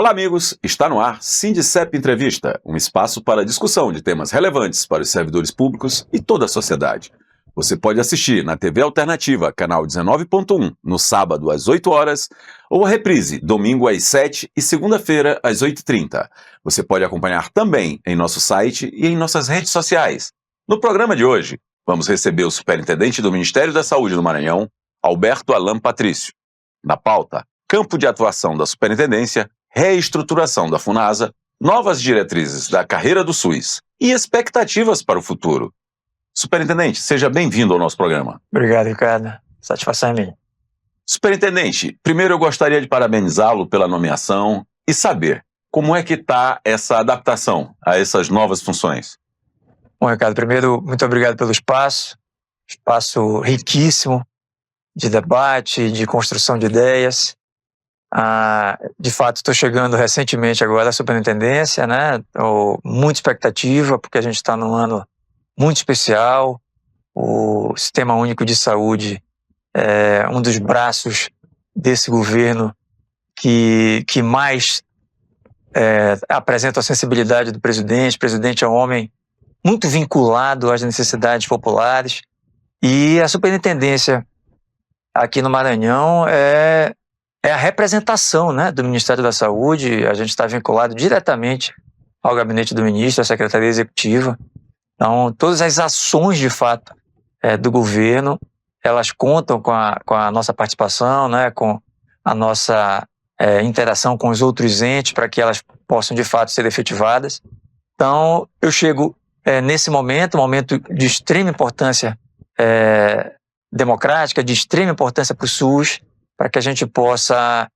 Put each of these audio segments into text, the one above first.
Olá, amigos! Está no ar Sindicep Entrevista, um espaço para discussão de temas relevantes para os servidores públicos e toda a sociedade. Você pode assistir na TV Alternativa, canal 19.1, no sábado às 8 horas, ou a reprise, domingo às 7 e segunda-feira às 8h30. Você pode acompanhar também em nosso site e em nossas redes sociais. No programa de hoje, vamos receber o superintendente do Ministério da Saúde do Maranhão, Alberto Alan Patrício. Na pauta, campo de atuação da superintendência, reestruturação da Funasa, novas diretrizes da carreira do SUS e expectativas para o futuro. Superintendente, seja bem-vindo ao nosso programa. Obrigado, Ricardo. Satisfação é minha. Superintendente, primeiro eu gostaria de parabenizá-lo pela nomeação e saber como é que está essa adaptação a essas novas funções. Bom, Ricardo, primeiro, muito obrigado pelo espaço riquíssimo de debate, de construção de ideias. De fato, estou chegando recentemente agora à superintendência, né? Muita expectativa, porque a gente está num ano muito especial. O Sistema Único de Saúde é um dos braços desse governo que mais apresenta a sensibilidade do presidente. O presidente é um homem muito vinculado às necessidades populares. E a superintendência aqui no Maranhão é a representação, né, do Ministério da Saúde. A gente está vinculado diretamente ao gabinete do ministro, à Secretaria Executiva. Então, todas as ações, de fato, do governo, elas contam com a nossa participação, né, com a nossa interação com os outros entes para que elas possam, de fato, ser efetivadas. Então, eu chego nesse momento, um momento de extrema importância democrática, de extrema importância para o SUS, para que a gente possa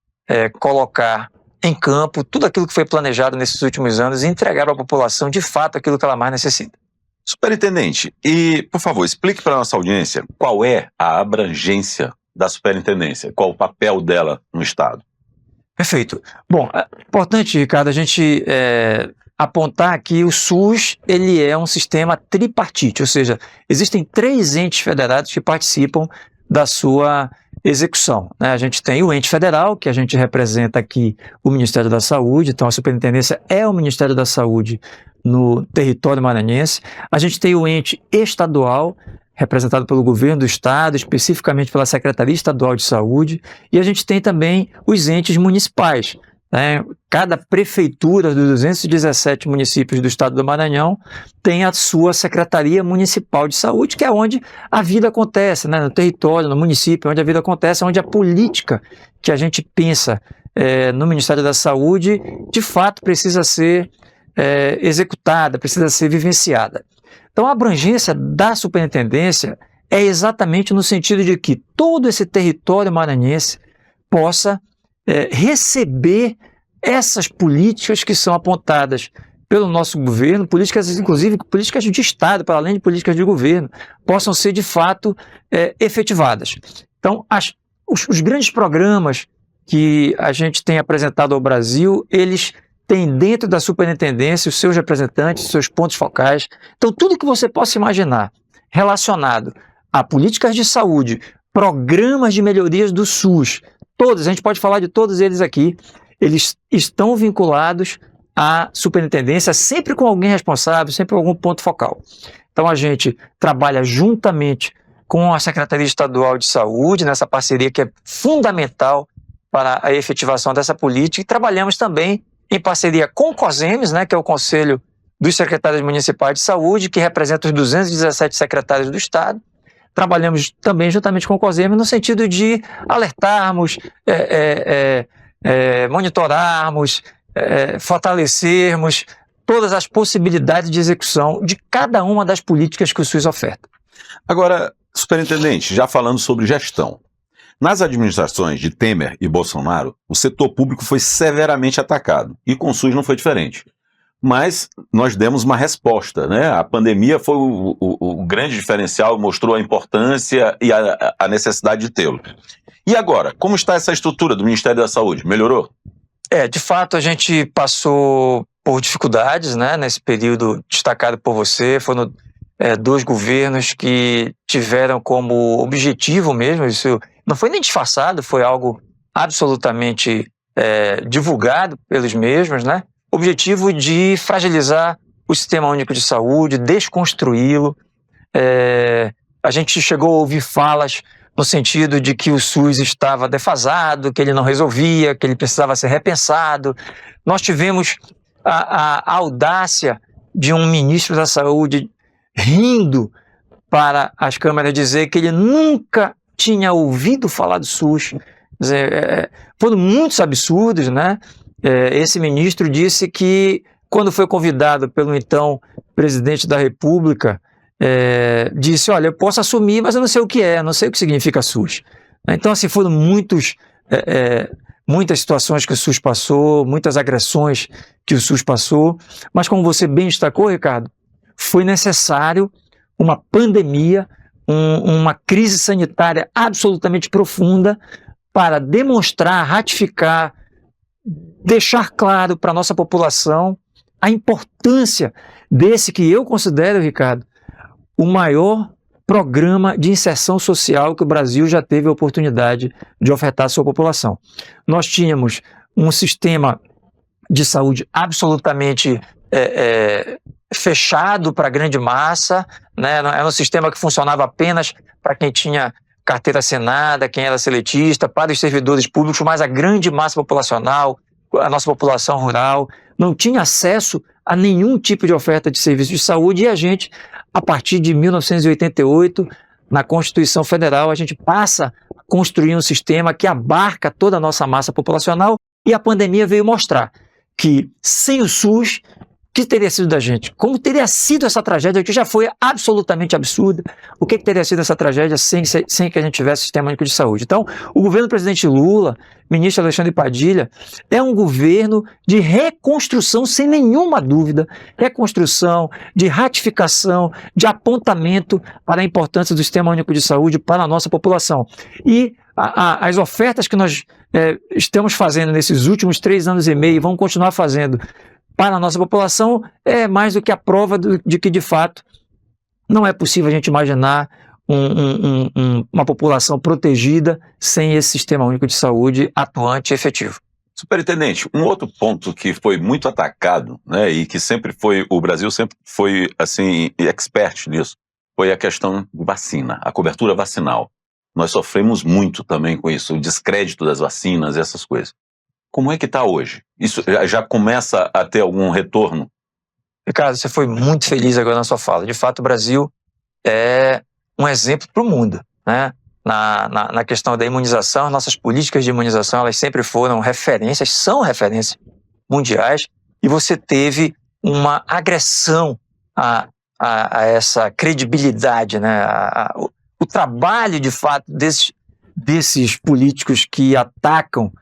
colocar em campo tudo aquilo que foi planejado nesses últimos anos e entregar para a população, de fato, aquilo que ela mais necessita. Superintendente, e, por favor, explique para a nossa audiência qual é a abrangência da superintendência, qual o papel dela no Estado. Perfeito. Bom, é importante, Ricardo, a gente apontar que o SUS ele é um sistema tripartite, ou seja, existem 3 entes federados que participam da sua execução, né? A gente tem o ente federal, que a gente representa aqui o Ministério da Saúde, então a superintendência é o Ministério da Saúde no território maranhense. A gente tem o ente estadual, representado pelo governo do estado, especificamente pela Secretaria Estadual de Saúde, e a gente tem também os entes municipais, né? Cada prefeitura dos 217 municípios do estado do Maranhão tem a sua Secretaria Municipal de Saúde, que é onde a vida acontece, né? No território, no município, onde a vida acontece, onde a política que a gente pensa no Ministério da Saúde, de fato, precisa ser executada, precisa ser vivenciada. Então, a abrangência da superintendência é exatamente no sentido de que todo esse território maranhense possa receber essas políticas que são apontadas pelo nosso governo, políticas, inclusive políticas de Estado, para além de políticas de governo, possam ser de fato efetivadas. Então, os grandes programas que a gente tem apresentado ao Brasil, eles têm dentro da superintendência os seus representantes, os seus pontos focais. Então, tudo que você possa imaginar relacionado a políticas de saúde, programas de melhorias do SUS, todos, a gente pode falar de todos eles aqui, eles estão vinculados à superintendência, sempre com alguém responsável, sempre com algum ponto focal. Então, a gente trabalha juntamente com a Secretaria Estadual de Saúde, nessa parceria que é fundamental para a efetivação dessa política, e trabalhamos também em parceria com o COSEMES, né, que é o Conselho dos Secretários Municipais de Saúde, que representa os 217 secretários do Estado. Trabalhamos também juntamente com o COSEMES no sentido de alertarmos, monitorarmos, fortalecermos todas as possibilidades de execução de cada uma das políticas que o SUS oferta. Agora, superintendente, já falando sobre gestão. Nas administrações de Temer e Bolsonaro, o setor público foi severamente atacado, e com o SUS não foi diferente. Mas nós demos uma resposta, né? A pandemia foi o grande diferencial, mostrou a importância e a necessidade de tê-lo. E agora, como está essa estrutura do Ministério da Saúde? Melhorou? De fato, a gente passou por dificuldades, né, nesse período destacado por você. Foram 2 governos que tiveram como objetivo mesmo, isso não foi nem disfarçado, foi algo absolutamente divulgado pelos mesmos, né? Objetivo de fragilizar o Sistema Único de Saúde, desconstruí-lo. A gente chegou a ouvir falas no sentido de que o SUS estava defasado, que ele não resolvia, que ele precisava ser repensado. Nós tivemos a audácia de um ministro da Saúde rindo para as câmeras dizer que ele nunca tinha ouvido falar do SUS. Quer dizer, foram muitos absurdos, né? Esse ministro disse que, quando foi convidado pelo então presidente da República, disse: olha, eu posso assumir, mas eu não sei o que não sei o que significa SUS. Então, assim, foram muitas situações que o SUS passou, muitas agressões que o SUS passou, mas, como você bem destacou, Ricardo, foi necessário uma pandemia, uma crise sanitária absolutamente profunda para demonstrar, ratificar, deixar claro para a nossa população a importância desse que eu considero, Ricardo, o maior programa de inserção social que o Brasil já teve a oportunidade de ofertar à sua população. Nós tínhamos um sistema de saúde absolutamente fechado para a grande massa, né? Era um sistema que funcionava apenas para quem tinha carteira assinada, quem era seletista, para os servidores públicos, mas a grande massa populacional, a nossa população rural, não tinha acesso a nenhum tipo de oferta de serviço de saúde, e a gente, a partir de 1988, na Constituição Federal, a gente passa a construir um sistema que abarca toda a nossa massa populacional, e a pandemia veio mostrar que, sem o SUS, o que teria sido da gente? Como teria sido essa tragédia, que já foi absolutamente absurda? O que teria sido essa tragédia sem que a gente tivesse Sistema Único de Saúde? Então, o governo do presidente Lula, ministro Alexandre Padilha, é um governo de reconstrução, sem nenhuma dúvida, reconstrução, de ratificação, de apontamento para a importância do Sistema Único de Saúde para a nossa população. E as ofertas que nós estamos fazendo nesses últimos 3 anos e meio, e vamos continuar fazendo para a nossa população, é mais do que a prova de que, de fato, não é possível a gente imaginar uma população protegida sem esse Sistema Único de Saúde atuante e efetivo. Superintendente, um outro ponto que foi muito atacado, né, e que o Brasil sempre foi, assim, expert nisso, foi a questão de vacina, a cobertura vacinal. Nós sofremos muito também com isso, o descrédito das vacinas e essas coisas. Como é que está hoje? Isso já começa a ter algum retorno? Ricardo, você foi muito feliz agora na sua fala. De fato, o Brasil é um exemplo para o mundo, né? Na questão da imunização, nossas políticas de imunização, elas sempre foram referências, são referências mundiais, e você teve uma agressão a essa credibilidade, né? O trabalho, de fato, desses políticos que atacam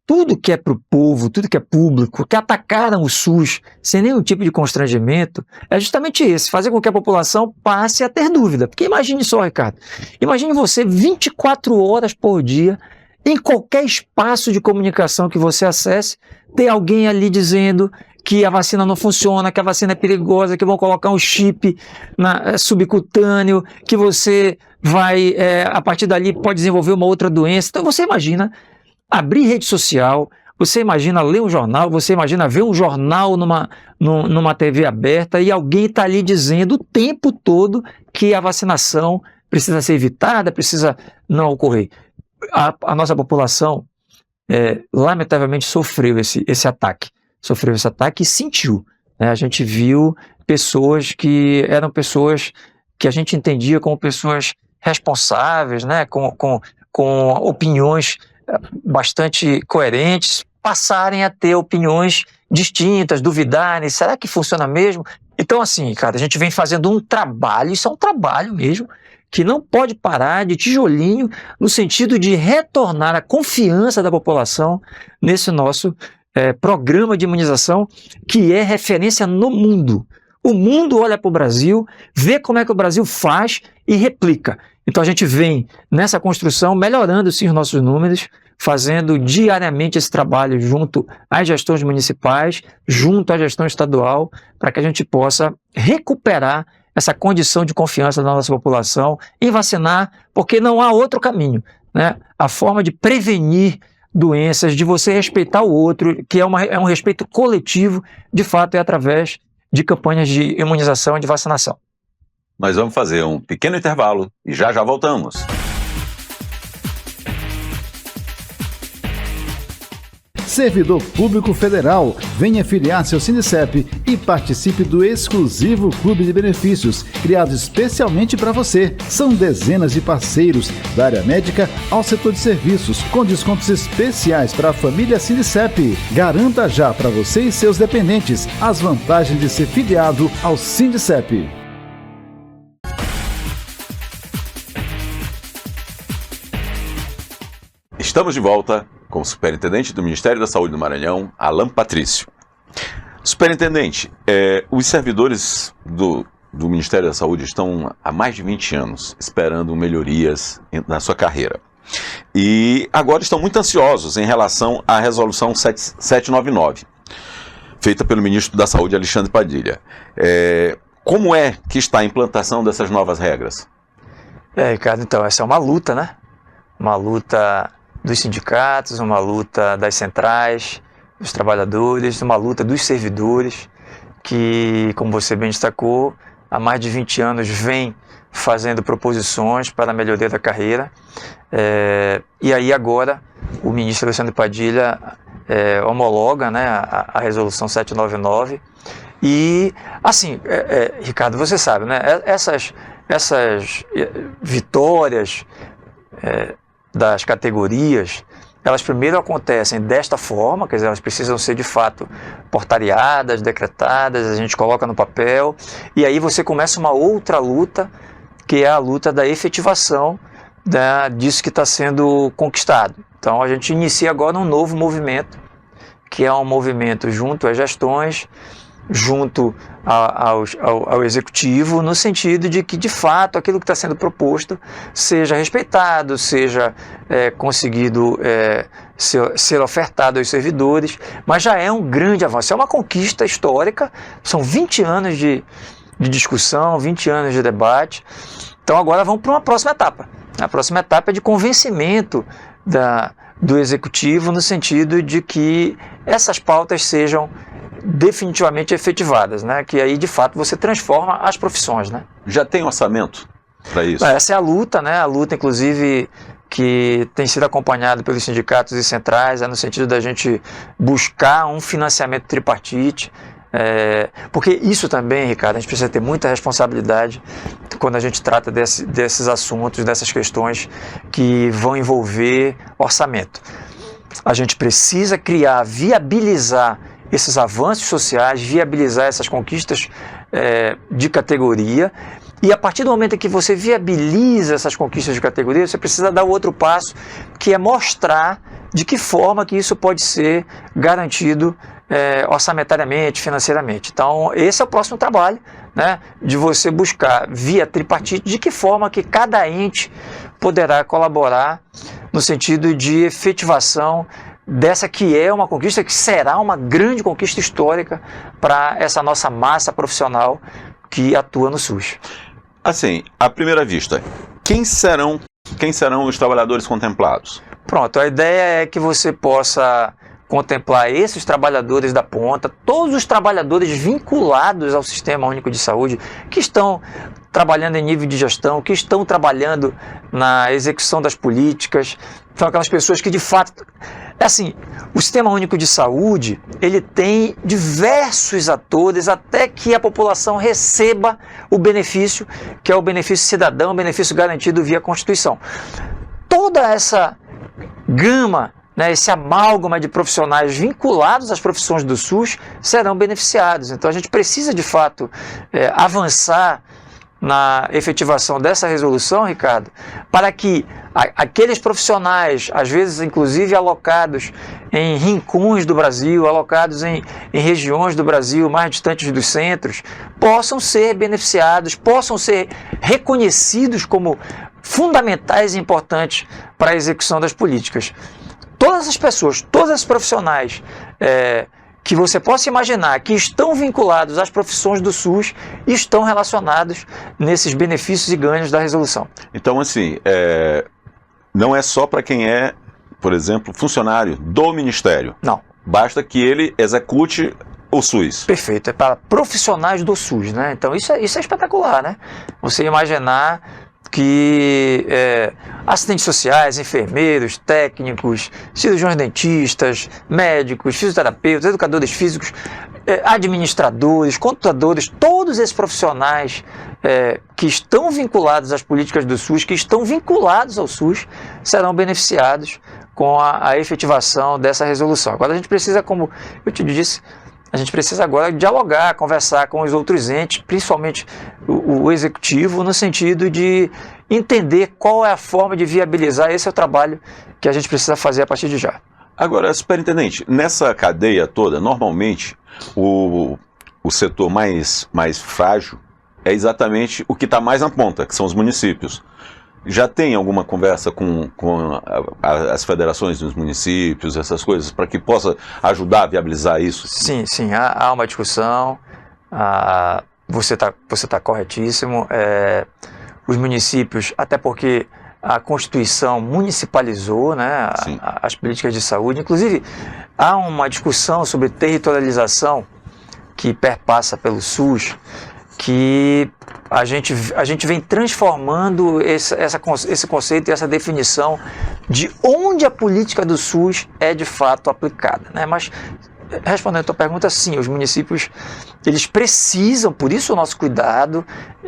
tudo que é para o povo, tudo que é público, que atacaram o SUS sem nenhum tipo de constrangimento, é justamente esse, fazer com que a população passe a ter dúvida. Porque imagine só, Ricardo, imagine você 24 horas por dia, em qualquer espaço de comunicação que você acesse, ter alguém ali dizendo que a vacina não funciona, que a vacina é perigosa, que vão colocar um chip subcutâneo, que você vai, a partir dali, pode desenvolver uma outra doença. Então você imagina abrir rede social, você imagina ler um jornal, você imagina ver um jornal numa TV aberta, e alguém está ali dizendo o tempo todo que a vacinação precisa ser evitada, precisa não ocorrer. A nossa população, lamentavelmente, sofreu esse ataque e sentiu, né? A gente viu pessoas que eram pessoas que a gente entendia como pessoas responsáveis, né? com opiniões bastante coerentes, passarem a ter opiniões distintas, duvidarem, será que funciona mesmo? Então, assim, cara, a gente vem fazendo um trabalho, isso é um trabalho mesmo, que não pode parar, de tijolinho, no sentido de retornar a confiança da população nesse nosso programa de imunização, que é referência no mundo. O mundo olha para o Brasil, vê como é que o Brasil faz e replica. Então a gente vem nessa construção, melhorando sim os nossos números, fazendo diariamente esse trabalho junto às gestões municipais, junto à gestão estadual, para que a gente possa recuperar essa condição de confiança da nossa população em vacinar, porque não há outro caminho, né? A forma de prevenir doenças, de você respeitar o outro, que é um respeito coletivo, de fato é através de campanhas de imunização e de vacinação. Nós vamos fazer um pequeno intervalo e já voltamos. Servidor Público Federal, venha filiar-se ao Sindicep e participe do exclusivo Clube de Benefícios, criado especialmente para você. São dezenas de parceiros, da área médica ao setor de serviços, com descontos especiais para a família Sindicep. Garanta já para você e seus dependentes as vantagens de ser filiado ao Sindicep. Estamos de volta com o Superintendente do Ministério da Saúde do Maranhão, Alan Patrício. Superintendente, os servidores do Ministério da Saúde estão há mais de 20 anos esperando melhorias na sua carreira. E agora estão muito ansiosos em relação à Resolução 799, feita pelo Ministro da Saúde, Alexandre Padilha. Como é que está a implantação dessas novas regras? Ricardo, então, essa é uma luta, né? Uma luta dos sindicatos, uma luta das centrais, dos trabalhadores, uma luta dos servidores, que, como você bem destacou, há mais de 20 anos vem fazendo proposições para a melhoria da carreira. E aí agora o ministro Alexandre Padilha homologa, né, a Resolução 799. E, assim, Ricardo, você sabe, né, essas vitórias das categorias, elas primeiro acontecem desta forma, quer dizer, elas precisam ser de fato portariadas, decretadas, a gente coloca no papel, e aí você começa uma outra luta, que é a luta da efetivação disso que está sendo conquistado. Então a gente inicia agora um novo movimento, que é um movimento junto às gestões, junto ao executivo, no sentido de que, de fato, aquilo que está sendo proposto seja respeitado, seja conseguido ser ofertado aos servidores, mas já é um grande avanço, é uma conquista histórica, são 20 anos de discussão, 20 anos de debate. Então agora vamos para uma próxima etapa. A próxima etapa é de convencimento do executivo, no sentido de que essas pautas sejam definitivamente efetivadas, né? Que aí de fato você transforma as profissões, né? Já tem orçamento para isso? Essa é a luta, né? A luta, inclusive, que tem sido acompanhada pelos sindicatos e centrais, no sentido da gente buscar um financiamento tripartite, porque isso também, Ricardo, a gente precisa ter muita responsabilidade quando a gente trata desses assuntos, dessas questões que vão envolver orçamento. A gente precisa viabilizar esses avanços sociais, viabilizar essas conquistas de categoria, e a partir do momento em que você viabiliza essas conquistas de categoria, você precisa dar o outro passo, que é mostrar de que forma que isso pode ser garantido orçamentariamente, financeiramente. Então, esse é o próximo trabalho, né, de você buscar, via tripartite, de que forma que cada ente poderá colaborar no sentido de efetivação dessa que é uma conquista, que será uma grande conquista histórica para essa nossa massa profissional que atua no SUS. Assim, à primeira vista, quem serão os trabalhadores contemplados? Pronto, a ideia é que você possa contemplar esses trabalhadores da ponta, todos os trabalhadores vinculados ao Sistema Único de Saúde, que estão trabalhando em nível de gestão, que estão trabalhando na execução das políticas, são aquelas pessoas que de fato... Assim, o Sistema Único de Saúde, ele tem diversos atores até que a população receba o benefício, que é o benefício cidadão, o benefício garantido via Constituição. Toda essa gama, né, esse amálgama de profissionais vinculados às profissões do SUS serão beneficiados. Então a gente precisa de fato avançar na efetivação dessa resolução, Ricardo, para que aqueles profissionais, às vezes inclusive alocados em rincões do Brasil, alocados em regiões do Brasil mais distantes dos centros, possam ser beneficiados, possam ser reconhecidos como fundamentais e importantes para a execução das políticas. Todas as pessoas, todos esses profissionais que você possa imaginar que estão vinculados às profissões do SUS estão relacionados nesses benefícios e ganhos da resolução. Então, assim, não é só para quem é por exemplo, funcionário do Ministério. Não. Basta que ele execute o SUS. Perfeito, é para profissionais do SUS, né? Então isso é espetacular, né? Você imaginar que assistentes sociais, enfermeiros, técnicos, cirurgiões dentistas, médicos, fisioterapeutas, educadores físicos, administradores, contadores, todos esses profissionais que estão vinculados às políticas do SUS, que estão vinculados ao SUS, serão beneficiados com a efetivação dessa resolução. Agora a gente precisa, como eu te disse, a gente precisa agora dialogar, conversar com os outros entes, principalmente o executivo, no sentido de entender qual é a forma de viabilizar. Esse é o trabalho que a gente precisa fazer a partir de já. Agora, superintendente, nessa cadeia toda, normalmente, o setor mais frágil é exatamente o que está mais na ponta, que são os municípios. Já tem alguma conversa com as federações dos municípios, essas coisas, para que possa ajudar a viabilizar isso? Sim, há uma discussão, você tá corretíssimo. Os municípios, até porque a Constituição municipalizou, né, as políticas de saúde. Inclusive, há uma discussão sobre territorialização que perpassa pelo SUS, que a gente vem transformando esse conceito e essa definição de onde a política do SUS é de fato aplicada, né? Mas, respondendo a tua pergunta, sim, os municípios, eles precisam, por isso o nosso cuidado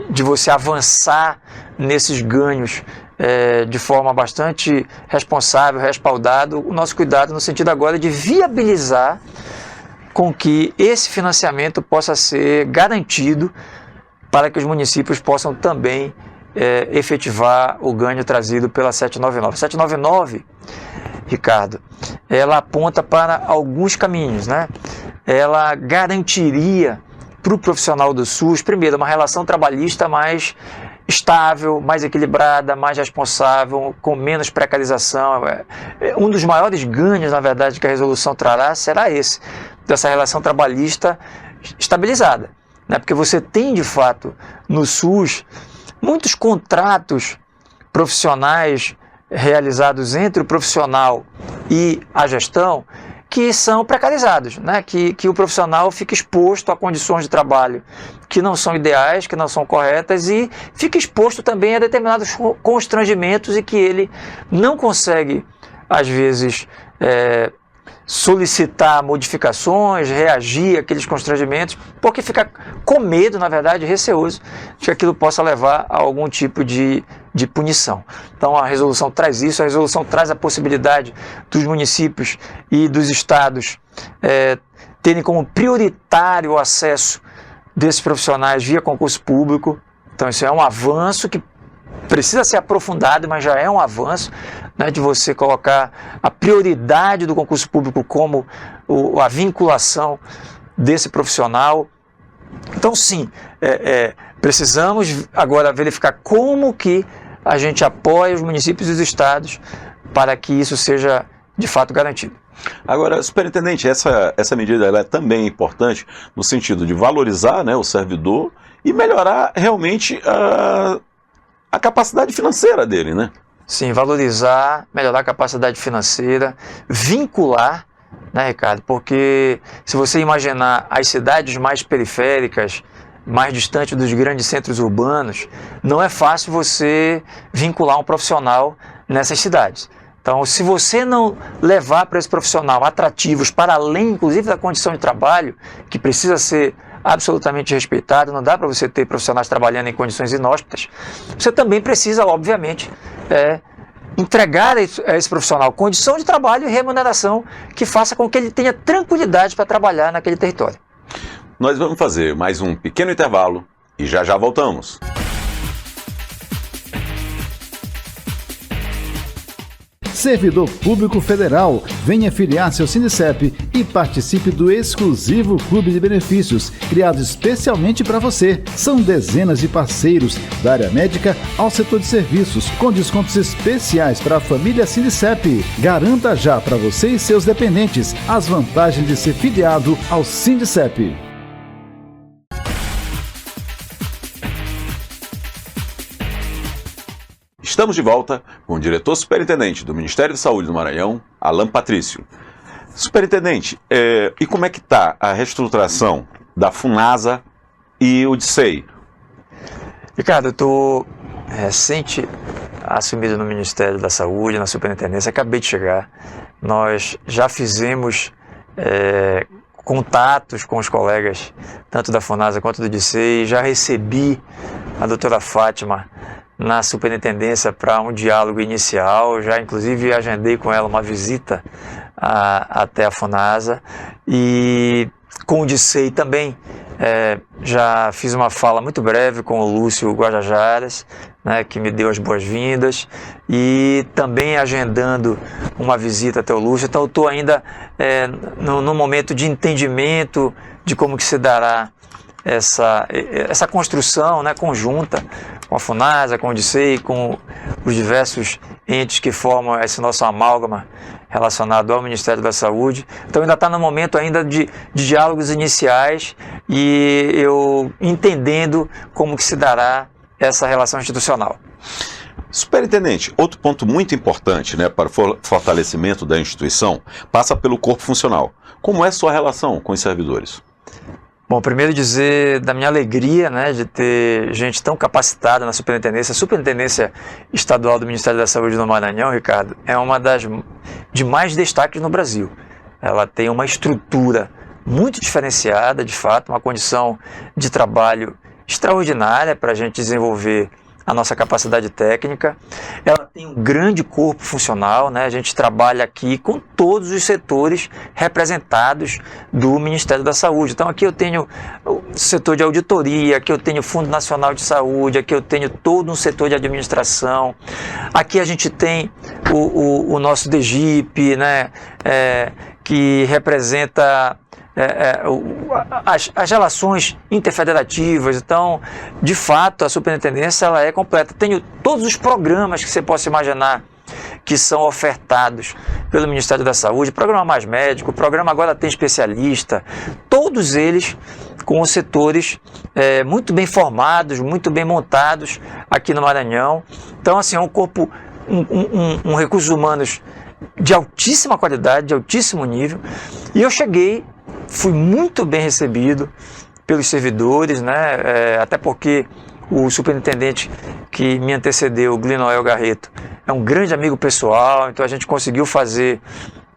de você avançar nesses ganhos de forma bastante responsável, respaldado, o nosso cuidado no sentido agora de viabilizar com que esse financiamento possa ser garantido para que os municípios possam também efetivar o ganho trazido pela 799. A 799, Ricardo, ela aponta para alguns caminhos, né? Ela garantiria para o profissional do SUS, primeiro, uma relação trabalhista mais estável, mais equilibrada, mais responsável, com menos precarização. Um dos maiores ganhos, na verdade, que a resolução trará será esse, dessa relação trabalhista estabilizada, né? Porque você tem, de fato, no SUS, muitos contratos profissionais realizados entre o profissional e a gestão que são precarizados, né? Que o profissional fica exposto a condições de trabalho que não são ideais, que não são corretas, e fica exposto também a determinados constrangimentos e que ele não consegue, às vezes, solicitar modificações, reagir àqueles constrangimentos, porque fica com medo, na verdade, receoso de que aquilo possa levar a algum tipo de punição. Então a resolução traz isso, a resolução traz a possibilidade dos municípios e dos estados terem como prioritário o acesso desses profissionais via concurso público. Então isso é um avanço que precisa ser aprofundado, mas já é um avanço, né, de você colocar a prioridade do concurso público como a vinculação desse profissional. Então, sim, precisamos agora verificar como que a gente apoia os municípios e os estados para que isso seja, de fato, garantido. Agora, superintendente, essa medida ela é também importante no sentido de valorizar, né, o servidor e melhorar realmente a capacidade financeira dele, né? Sim, valorizar, melhorar a capacidade financeira, vincular, né, Ricardo? Porque se você imaginar as cidades mais periféricas, mais distantes dos grandes centros urbanos, não é fácil você vincular um profissional nessas cidades. Então, se você não levar para esse profissional atrativos para além, inclusive, da condição de trabalho, que precisa ser absolutamente respeitado, não dá para você ter profissionais trabalhando em condições inóspitas, você também precisa, obviamente, entregar a esse profissional condição de trabalho e remuneração que faça com que ele tenha tranquilidade para trabalhar naquele território. Nós vamos fazer mais um pequeno intervalo e já voltamos. Servidor Público Federal, venha filiar-se ao Sindicep e participe do exclusivo Clube de Benefícios, criado especialmente para você. São dezenas de parceiros, da área médica ao setor de serviços, com descontos especiais para a família Sindicep. Garanta já para você e seus dependentes as vantagens de ser filiado ao Sindicep. Estamos de volta com o diretor superintendente do Ministério da Saúde do Maranhão, Alan Patrício. Superintendente, e como é que está a reestruturação da FUNASA e o DICEI? Ricardo, eu estou recente assumido no Ministério da Saúde, na superintendência, acabei de chegar. Nós já fizemos contatos com os colegas, tanto da FUNASA quanto do DICEI, já recebi a doutora Fátima na superintendência para um diálogo inicial, já inclusive agendei com ela uma visita até a FUNASA, e com o DICEI também já fiz uma fala muito breve com o Lúcio Guajajaras, né, que me deu as boas-vindas, e também agendando uma visita até o Lúcio. Então eu estou ainda no momento de entendimento de como que se dará essa construção, né, conjunta com a FUNASA, com o DICEI, com os diversos entes que formam esse nosso amálgama relacionado ao Ministério da Saúde. Então ainda está no momento ainda de diálogos iniciais, e eu entendendo como que se dará essa relação institucional. Superintendente, outro ponto muito importante, né, para o fortalecimento da instituição passa pelo corpo funcional. Como é a sua relação com os servidores? Bom, primeiro dizer da minha alegria, né, de ter gente tão capacitada na superintendência. A Superintendência Estadual do Ministério da Saúde no Maranhão, Ricardo, é uma das de mais destaques no Brasil. Ela tem uma estrutura muito diferenciada, de fato, uma condição de trabalho extraordinária para a gente desenvolver a nossa capacidade técnica. Ela tem um grande corpo funcional, né? A gente trabalha aqui com todos os setores representados do Ministério da Saúde. Então aqui eu tenho o setor de auditoria, aqui eu tenho o Fundo Nacional de Saúde, aqui eu tenho todo um setor de administração, aqui a gente tem o nosso DGIP, né? Que representa as relações interfederativas. Então, de fato, a superintendência ela é completa. Tenho todos os programas que você possa imaginar que são ofertados pelo Ministério da Saúde, programa Mais Médico, programa Agora Tem Especialista, todos eles com os setores muito bem formados, muito bem montados aqui no Maranhão. Então, assim, é um corpo, um recursos humanos de altíssima qualidade, de altíssimo nível. E eu cheguei, fui muito bem recebido pelos servidores, né? Até porque o superintendente que me antecedeu, Glinoel Garreto, é um grande amigo pessoal, então a gente conseguiu fazer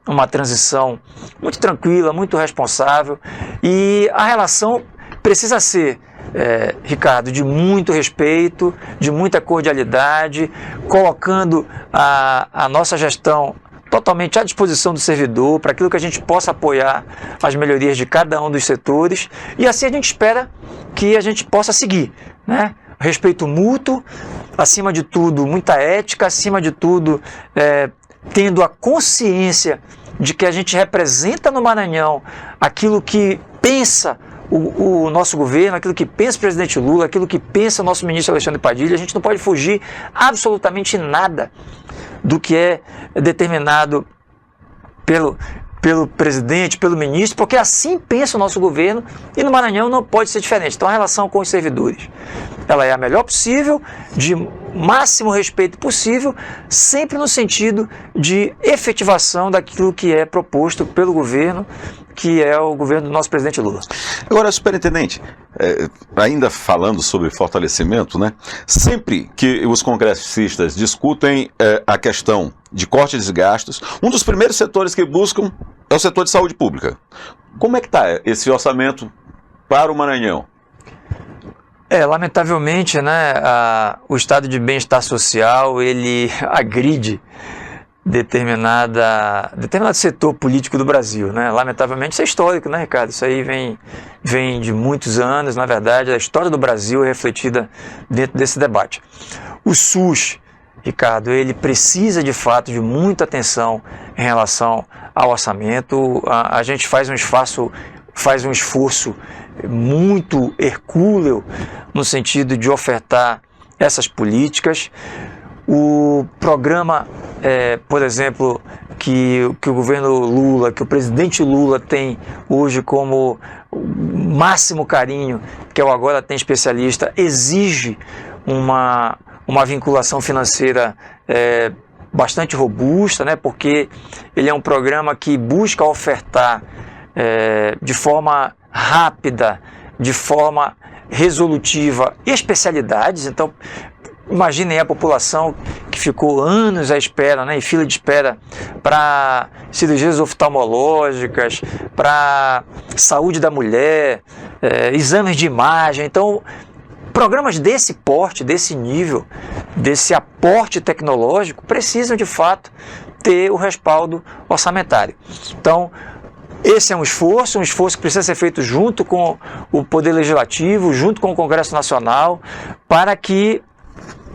uma transição muito tranquila, muito responsável, e a relação precisa ser, Ricardo, de muito respeito, de muita cordialidade, colocando a nossa gestão totalmente à disposição do servidor, para aquilo que a gente possa apoiar as melhorias de cada um dos setores, e assim a gente espera que a gente possa seguir, né? Respeito mútuo, acima de tudo, muita ética, acima de tudo, tendo a consciência de que a gente representa no Maranhão aquilo que pensa o nosso governo, aquilo que pensa o presidente Lula, aquilo que pensa o nosso ministro Alexandre Padilha. A gente não pode fugir absolutamente nada do que é determinado pelo presidente, pelo ministro, porque assim pensa o nosso governo, e no Maranhão não pode ser diferente. Então a relação com os servidores, ela é a melhor possível, de máximo respeito possível, sempre no sentido de efetivação daquilo que é proposto pelo governo, que é o governo do nosso presidente Lula. Agora, superintendente, ainda falando sobre fortalecimento, né? Sempre que os congressistas discutem a questão de corte de gastos, um dos primeiros setores que buscam é o setor de saúde pública. Como é que está esse orçamento para o Maranhão? Lamentavelmente, né, o estado de bem-estar social, ele agride determinado setor político do Brasil, né? Lamentavelmente, isso é histórico, né, Ricardo? Isso aí vem de muitos anos. Na verdade, a história do Brasil é refletida dentro desse debate. O SUS, Ricardo, ele precisa de fato de muita atenção em relação ao orçamento. A gente faz um esforço muito hercúleo no sentido de ofertar essas políticas. O programa, por exemplo, que o governo Lula, que o presidente Lula tem hoje como máximo carinho, que é o Agora Tem Especialista, exige uma uma vinculação financeira bastante robusta, né? Porque ele é um programa que busca ofertar de forma rápida, de forma resolutiva, especialidades. Então, imaginem a população que ficou anos à espera, né, em fila de espera para cirurgias oftalmológicas, para saúde da mulher, exames de imagem. Então, programas desse porte, desse nível, desse aporte tecnológico, precisam de fato ter o respaldo orçamentário. Então, esse é um esforço que precisa ser feito junto com o Poder Legislativo, junto com o Congresso Nacional, para que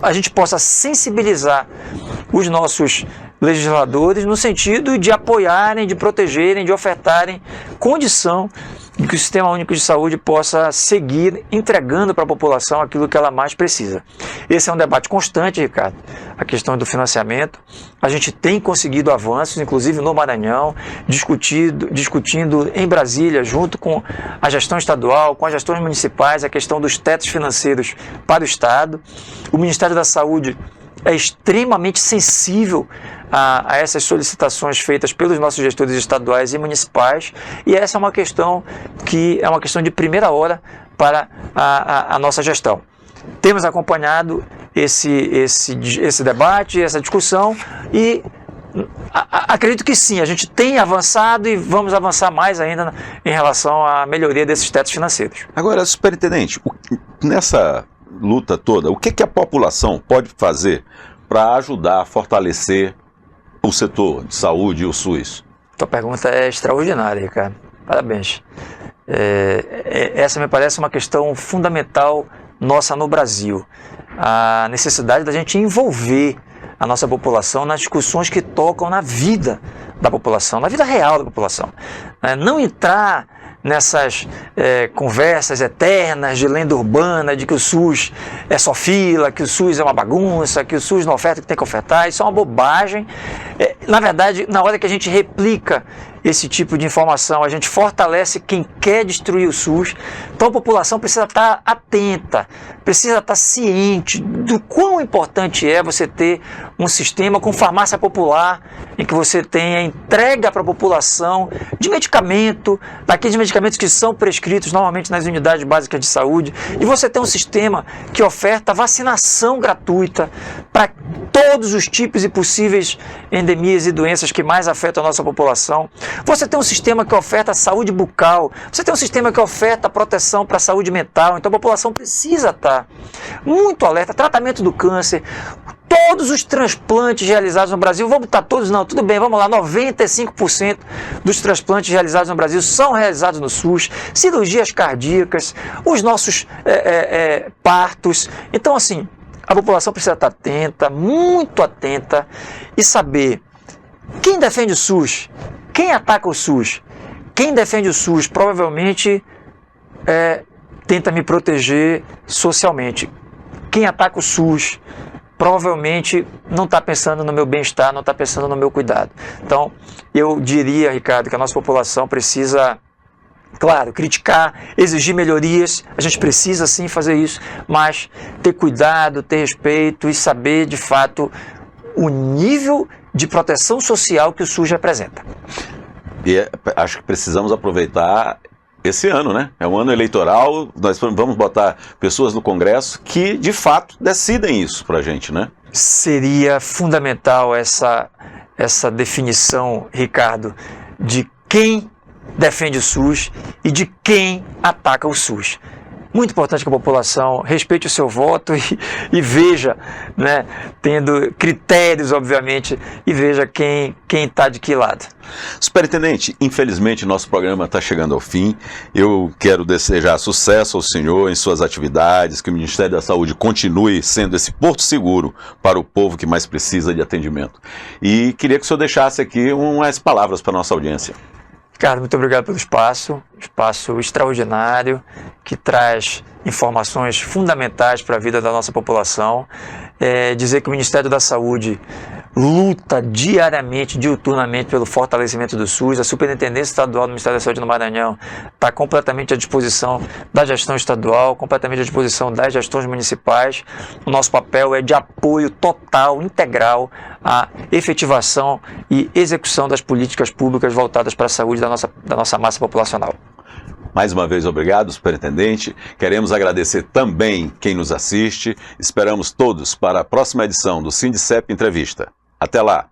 a gente possa sensibilizar os nossos legisladores no sentido de apoiarem, de protegerem, de ofertarem condição de que o Sistema Único de Saúde possa seguir entregando para a população aquilo que ela mais precisa. Esse é um debate constante, Ricardo, a questão do financiamento. A gente tem conseguido avanços, inclusive no Maranhão, discutindo em Brasília, junto com a gestão estadual, com as gestões municipais, a questão dos tetos financeiros para o Estado. O Ministério da Saúde é extremamente sensível a essas solicitações feitas pelos nossos gestores estaduais e municipais, e essa é uma questão que é uma questão de primeira hora para a nossa gestão. Temos acompanhado esse debate, essa discussão, e acredito que sim, a gente tem avançado e vamos avançar mais ainda em relação à melhoria desses tetos financeiros. Agora, superintendente, nessa luta toda, o que a população pode fazer para ajudar a fortalecer o setor de saúde e o SUS? Tua pergunta é extraordinária, Ricardo. Parabéns. Essa me parece uma questão fundamental nossa no Brasil. A necessidade da gente envolver a nossa população nas discussões que tocam na vida da população, na vida real da população. Não entrar nessas conversas eternas de lenda urbana, de que o SUS é só fila, que o SUS é uma bagunça, que o SUS não oferta o que tem que ofertar. Isso é uma bobagem. Na verdade, na hora que a gente replica esse tipo de informação, a gente fortalece quem quer destruir o SUS. Então a população precisa estar atenta, precisa estar ciente do quão importante é você ter um sistema com farmácia popular, em que você tenha entrega para a população de medicamento, daqueles medicamentos que são prescritos normalmente nas unidades básicas de saúde, e você tem um sistema que oferta vacinação gratuita para todos os tipos e possíveis endemias e doenças que mais afetam a nossa população. Você tem um sistema que oferta saúde bucal, você tem um sistema que oferta proteção para a saúde mental. Então a população precisa estar muito alerta. Tratamento do câncer, todos os transplantes realizados no Brasil, vamos botar todos não, tudo bem, vamos lá, 95% dos transplantes realizados no Brasil são realizados no SUS, cirurgias cardíacas, os nossos partos. Então assim, a população precisa estar atenta, muito atenta, e saber quem defende o SUS, quem ataca o SUS. Quem defende o SUS provavelmente tenta me proteger socialmente. Quem ataca o SUS provavelmente não está pensando no meu bem-estar, não está pensando no meu cuidado. Então, eu diria, Ricardo, que a nossa população precisa, claro, criticar, exigir melhorias, a gente precisa sim fazer isso, mas ter cuidado, ter respeito e saber de fato o nível de proteção social que o SUS representa. E acho que precisamos aproveitar esse ano, né? É um ano eleitoral, nós vamos botar pessoas no Congresso que de fato decidem isso pra gente, né? Seria fundamental essa definição, Ricardo, de quem defende o SUS e de quem ataca o SUS. Muito importante que a população respeite o seu voto e veja, né, tendo critérios, obviamente, e veja quem está de que lado. Superintendente, infelizmente nosso programa está chegando ao fim. Eu quero desejar sucesso ao senhor em suas atividades, que o Ministério da Saúde continue sendo esse porto seguro para o povo que mais precisa de atendimento. E queria que o senhor deixasse aqui umas palavras para a nossa audiência. Ricardo, muito obrigado pelo espaço extraordinário, que traz informações fundamentais para a vida da nossa população. Dizer que o Ministério da Saúde luta diariamente, diuturnamente pelo fortalecimento do SUS. A Superintendência Estadual do Ministério da Saúde no Maranhão está completamente à disposição da gestão estadual, completamente à disposição das gestões municipais. O nosso papel é de apoio total, integral à efetivação e execução das políticas públicas voltadas para a saúde da nossa massa populacional. Mais uma vez, obrigado, superintendente. Queremos agradecer também quem nos assiste. Esperamos todos para a próxima edição do Sindicep Entrevista. Até lá!